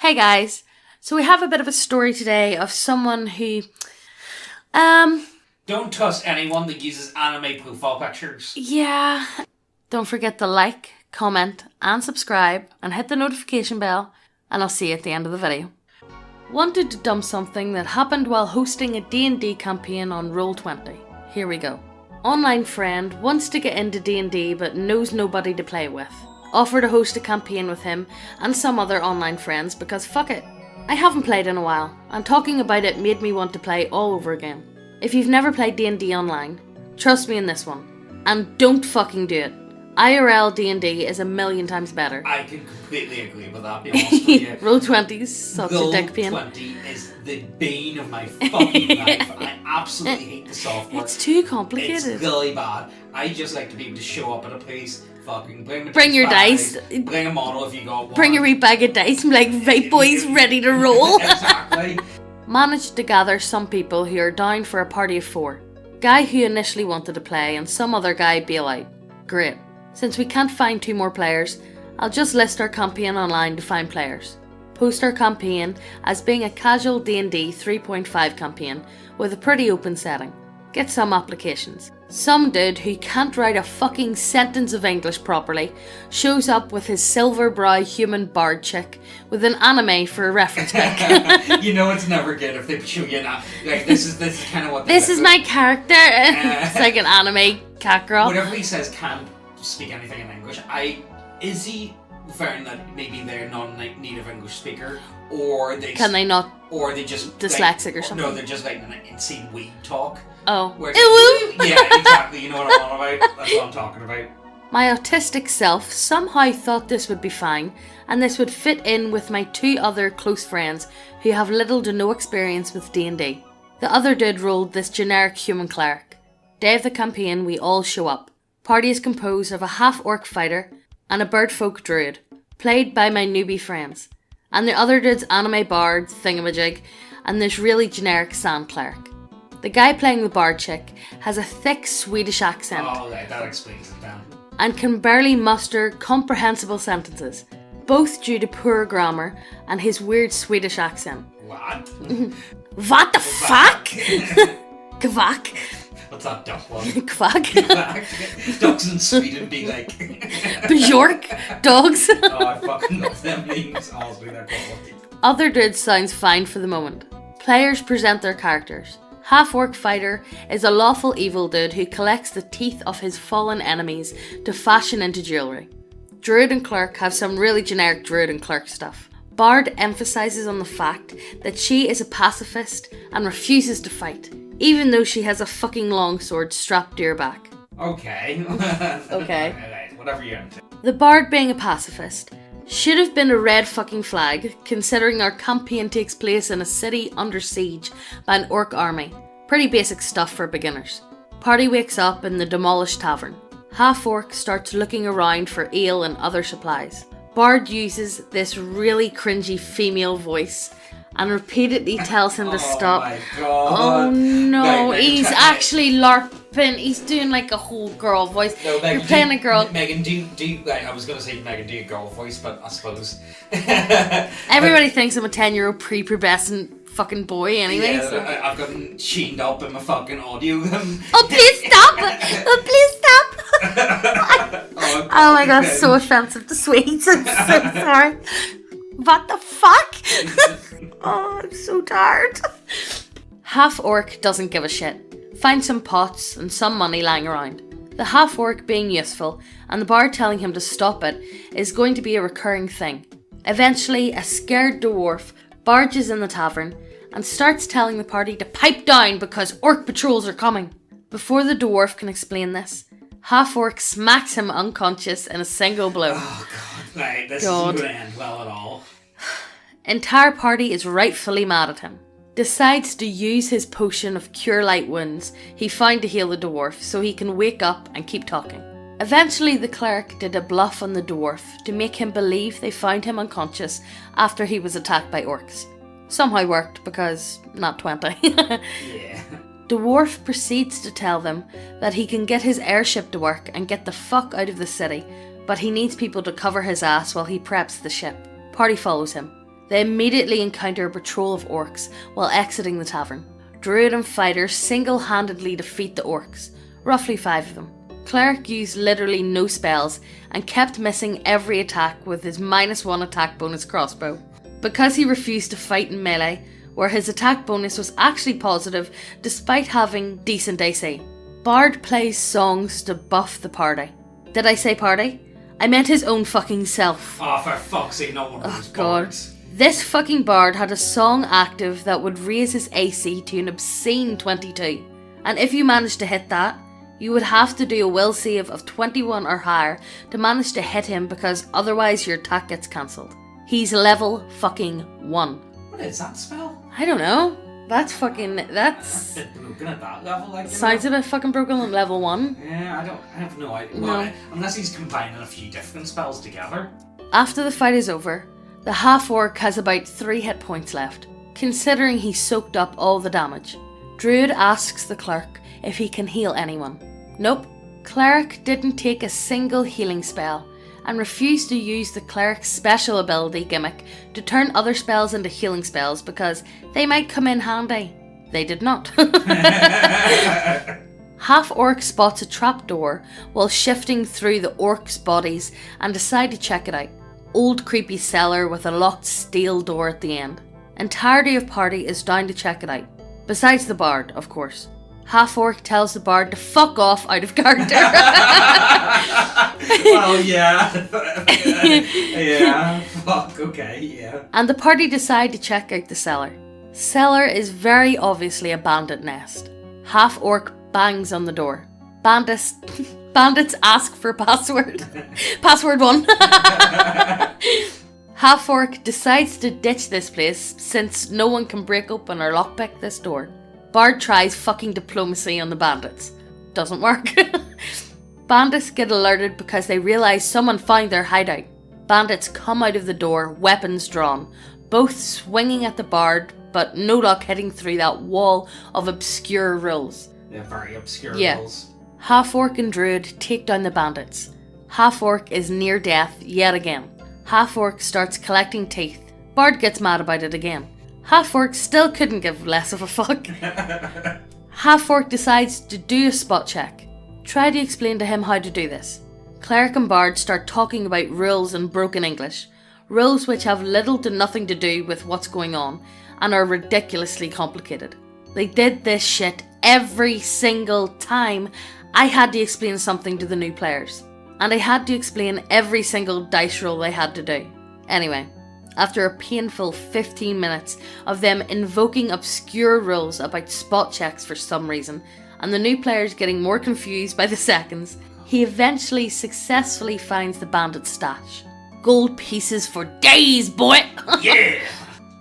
Hey guys, so we have a bit of a story today of someone who, Don't trust anyone that uses anime profile pictures. yeah, don't forget to like, comment and subscribe and hit the notification bell and I'll see you at the end of the video. Wanted to dump something that happened while hosting a D&D campaign on Roll20. Here we go. Online friend wants to get into D&D but knows nobody to play with. Offer to host a campaign with him and some other online friends because fuck it. I haven't played in a while, and talking about it made me want to play all over again. If you've never played D&D online, trust me in this one. And don't fucking do it. IRL D&D is a million times better. I can completely agree with that, be honest with you. Roll20's such a dick pain. Roll20 is the bane of my fucking life. I absolutely hate the software. It's too complicated. It's really bad. I just like to be able to show up at a place, fucking bring your dice. Bring a model if you got one. Bring a wee bag of dice and be like, right boys, ready to roll. Exactly. Managed to gather some people who are down for a party of 4. Guy who initially wanted to play and some other guy bail out. Great. Since we can't find 2 more players, I'll just list our campaign online to find players. Post our campaign as being a casual D&D 3.5 campaign with a pretty open setting. Get some applications. Some dude who can't write a fucking sentence of English properly shows up with his silver brow human bard chick with an anime for a reference pic. You know it's never good if they show you an like this is kind of what this is my character. It's like an anime cat girl. Whenever he says can't speak anything in English, is he referring that maybe they're not a native English speaker, or they can they not, or they just dyslexic or something? No, they're just like an insane weed talk. Oh, yeah, exactly. You know what I'm on about. That's what I'm talking about. My autistic self somehow thought this would be fine, and this would fit in with my 2 other close friends who have little to no experience with D&D. The other dude rolled this generic human cleric. Day of the campaign, we all show up. Party is composed of a half-orc fighter and a birdfolk druid, played by my newbie friends, and the other dude's anime bard thingamajig, and this really generic sand cleric. The guy playing the bard chick has a thick Swedish accent. Oh, that explains it then. And can barely muster comprehensible sentences, both due to poor grammar and his weird Swedish accent. What? What the fuck? Kvak. What's that duck one? Kvak. Kvak. Ducks in Sweden be like... Bjork. Dogs. Oh, I fucking love them memes. Honestly, they're quality. Other dude sounds fine for the moment. Players present their characters. Half-orc fighter is a lawful evil dude who collects the teeth of his fallen enemies to fashion into jewellery. Druid and clerk have some really generic druid and clerk stuff. Bard emphasises on the fact that she is a pacifist and refuses to fight, even though she has a fucking longsword strapped to her back. Okay. Okay. Alright, whatever you're into. The bard being a pacifist should have been a red fucking flag, considering our campaign takes place in a city under siege by an orc army. Pretty basic stuff for beginners. Party wakes up in the demolished tavern. Half-orc starts looking around for ale and other supplies. Bard uses this really cringy female voice and repeatedly tells him to stop. Oh my god. Oh no, Right, he's actually LARPing. He's doing like a whole girl voice. No, Megan, you're playing a girl. Megan, do like, I was going to say Megan, do a girl voice, but I suppose. Everybody thinks I'm a 10-year-old prepubescent fucking boy anyway. Yeah, So. I've gotten chained up in my fucking audio. Oh, please stop! Oh, please stop! Oh my god, so offensive to Swedes. I'm so sorry. What the fuck? Oh, I'm so tired. Half-orc doesn't give a shit. Find some pots and some money lying around. The half-orc being useful and the bard telling him to stop it is going to be a recurring thing. Eventually, a scared dwarf barges in the tavern and starts telling the party to pipe down because orc patrols are coming. Before the dwarf can explain this, half-orc smacks him unconscious in a single blow. Oh god, right, this isn't going to end well at all. Entire party is rightfully mad at him. Decides to use his potion of cure light wounds he found to heal the dwarf so he can wake up and keep talking. Eventually the cleric did a bluff on the dwarf to make him believe they found him unconscious after he was attacked by orcs. Somehow worked because not 20. Yeah. Dwarf proceeds to tell them that he can get his airship to work and get the fuck out of the city, but he needs people to cover his ass while he preps the ship. Party follows him. They immediately encounter a patrol of orcs while exiting the tavern. Druid and fighter single-handedly defeat the orcs, roughly 5 of them. Cleric used literally no spells and kept missing every attack with his -1 attack bonus crossbow. Because he refused to fight in melee, where his attack bonus was actually positive despite having decent AC. Bard plays songs to buff the party. Did I say party? I meant his own fucking self. Oh, for fuck's sake, not one of those God. bards. This fucking bard had a song active that would raise his AC to an obscene 22. And if you managed to hit that, you would have to do a will save of 21 or higher to manage to hit him, because otherwise your attack gets cancelled. He's level fucking 1. What is that spell? I don't know. That's A bit broken at that level, like. sounds a bit fucking broken at level 1. Yeah, I have no idea. No. Well, unless he's combining a few different spells together. After the fight is over, the half-orc has about 3 hit points left, considering he soaked up all the damage. Druid asks the cleric if he can heal anyone. Nope. Cleric didn't take a single healing spell and refused to use the cleric's special ability gimmick to turn other spells into healing spells because they might come in handy. They did not. Half-orc spots a trapdoor while shifting through the orcs' bodies and decide to check it out. Old creepy cellar with a locked steel door at the end. Entirety of party is down to check it out. Besides the bard, of course. Half-orc tells the bard to fuck off out of character. Well, yeah. Yeah, fuck, okay, yeah. And the party decide to check out the cellar. Cellar is very obviously a bandit nest. Half-orc bangs on the door. Bandits ask for password. Password 1. Half-orc decides to ditch this place since no one can break open or lockpick this door. Bard tries fucking diplomacy on the bandits. Doesn't work. Bandits get alerted because they realise someone found their hideout. Bandits come out of the door, weapons drawn, both swinging at the bard, but no luck hitting through that wall of obscure rules. They're very obscure Yeah. rules. Half-orc and druid take down the bandits. Half-orc is near death yet again. Half-orc starts collecting teeth. Bard gets mad about it again. Half-orc still couldn't give less of a fuck. Half-orc decides to do a spot check. Try to explain to him how to do this. Cleric and bard start talking about rules in broken English. Rules which have little to nothing to do with what's going on and are ridiculously complicated. They did this shit every single time I had to explain something to the new players. And I had to explain every single dice roll they had to do. Anyway, after a painful 15 minutes of them invoking obscure rules about spot checks for some reason, and the new players getting more confused by the seconds, he eventually successfully finds the bandit's stash. Gold pieces for days, boy! Yeah!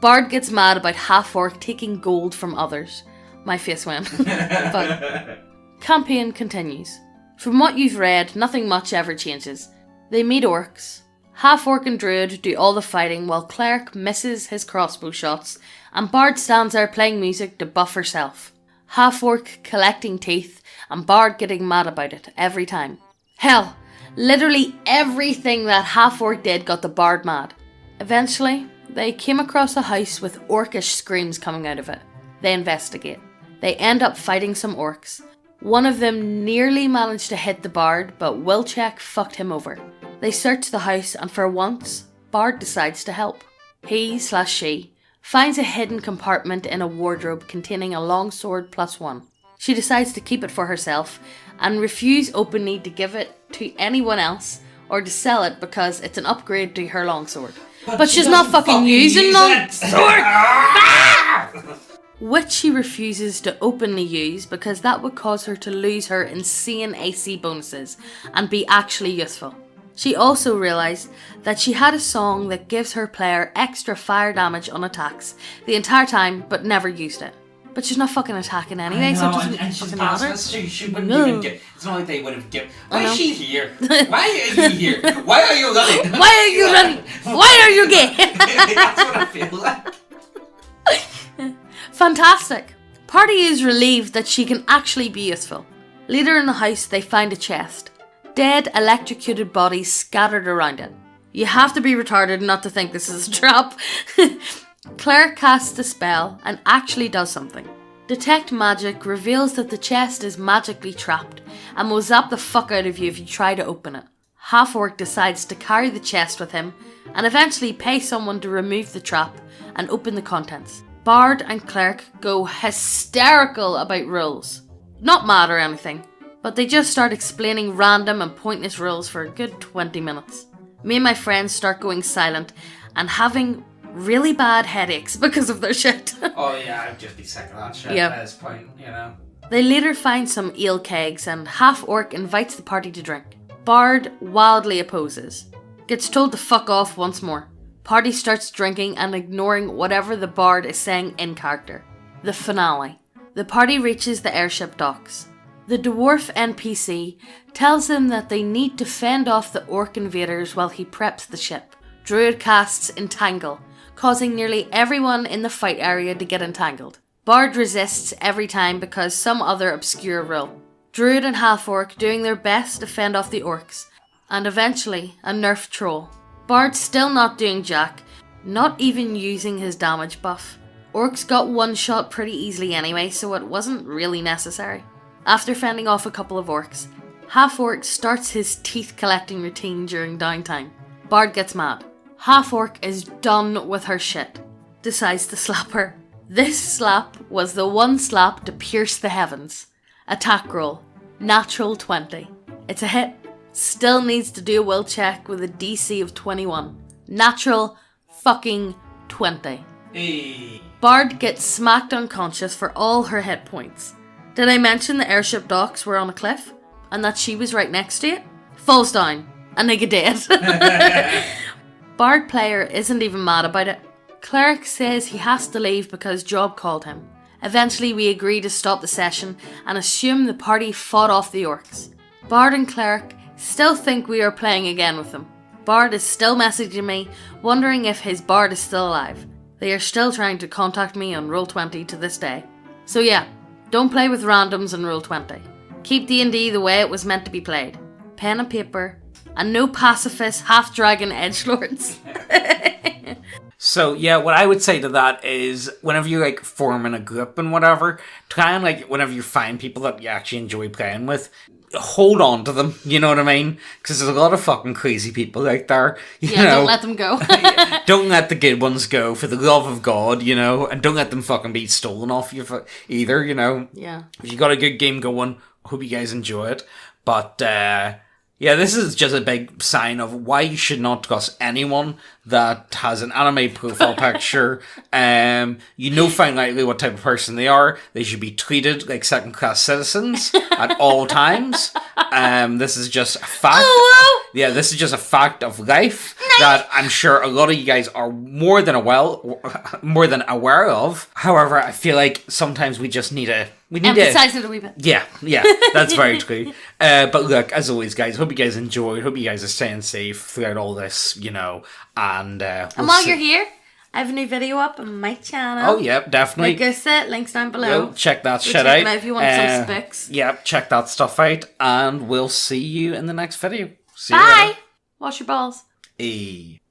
Bard gets mad about half-orc taking gold from others. My face went. But campaign continues. From what you've read, nothing much ever changes. They meet orcs. Half-orc and druid do all the fighting while cleric misses his crossbow shots and bard stands there playing music to buff herself. Half-orc collecting teeth and bard getting mad about it every time. Hell, literally everything that half-orc did got the bard mad. Eventually, they came across a house with orcish screams coming out of it. They investigate. They end up fighting some orcs. One of them nearly managed to hit the bard, but will check fucked him over. They search the house and for once, Bard decides to help. He/she finds a hidden compartment in a wardrobe containing a longsword +1. She decides to keep it for herself and refuse openly to give it to anyone else or to sell it because it's an upgrade to her longsword. But she's not fucking using longsword! Which she refuses to openly use because that would cause her to lose her insane AC bonuses and be actually useful. She also realised that she had a song that gives her player extra fire damage on attacks the entire time but never used it. But she's not fucking attacking anyway, so it doesn't and she's fucking matter. pacifist, she wouldn't No. even get. It's not like they would have given. I Why know. is she here? Why are you here? Why are you running? Why are you running? Why are you gay? That's what I feel like. Fantastic! Party is relieved that she can actually be useful. Later in the house, they find a chest. Dead, electrocuted bodies scattered around it. You have to be retarded not to think this is a trap. Claire casts a spell and actually does something. Detect Magic reveals that the chest is magically trapped and will zap the fuck out of you if you try to open it. Half-Orc decides to carry the chest with him and eventually pay someone to remove the trap and open the contents. Bard and Cleric go hysterical about rules. Not mad or anything, but they just start explaining random and pointless rules for a good 20 minutes. Me and my friends start going silent and having really bad headaches because of their shit. Oh yeah, I'd just be sick of that shit Yep. at this point, you know. They later find some eel kegs and Half-Orc invites the party to drink. Bard wildly opposes. Gets told to fuck off once more. Party starts drinking and ignoring whatever the Bard is saying in character. The finale. The party reaches the airship docks. The dwarf NPC tells them that they need to fend off the orc invaders while he preps the ship. Druid casts Entangle, causing nearly everyone in the fight area to get entangled. Bard resists every time because some other obscure rule. Druid and Half-Orc doing their best to fend off the orcs, and eventually a nerf troll. Bard still not doing jack, not even using his damage buff. Orcs got one shot pretty easily anyway, so it wasn't really necessary. After fending off a couple of orcs, Half-Orc starts his teeth collecting routine during downtime. Bard gets mad. Half-Orc is done with her shit. Decides to slap her. This slap was the one slap to pierce the heavens. Attack roll. Natural 20. It's a hit. Still needs to do a will check with a DC of 21. Natural fucking 20. Hey. Bard gets smacked unconscious for all her hit points. Did I mention the airship docks were on a cliff? And that she was right next to it? Falls down. A nigga dead. Bard player isn't even mad about it. Cleric says he has to leave because Job called him. Eventually we agree to stop the session and assume the party fought off the orcs. Bard and Cleric still think we are playing again with them. Bard is still messaging me, wondering if his Bard is still alive. They are still trying to contact me on Roll20 to this day. So yeah, don't play with randoms on Roll20. Keep D&D the way it was meant to be played. Pen and paper, and no pacifist half-dragon edgelords. So yeah, what I would say to that is whenever you like forming a group and whatever, try and like whenever you find people that you actually enjoy playing with, hold on to them, you know what I mean? Because there's a lot of fucking crazy people out there, you know. Don't let them go. Don't let the good ones go, for the love of God, you know, and don't let them fucking be stolen off you either, you know. Yeah. If you got a good game going, hope you guys enjoy it. But yeah, this is just a big sign of why you should not trust anyone that has an anime profile picture. You know fine likely what type of person they are. They should be treated like second-class citizens at all times. This is just a fact. Oh, wow. Yeah, this is just a fact of life that I'm sure a lot of you guys are more than aware of. However, I feel like sometimes we just need to... Emphasize it a wee bit. Yeah, that's very true. But look, as always, guys, hope you guys enjoyed. Hope you guys are staying safe throughout all this, you know. And while you're here, I have a new video up on my channel. Oh, yeah, definitely. Like I said, links down below. Yo, check that shit check out. it out if you want some specs. Yeah, check that stuff out. And we'll see you in the next video. See you Bye! later. Wash your balls. Hey.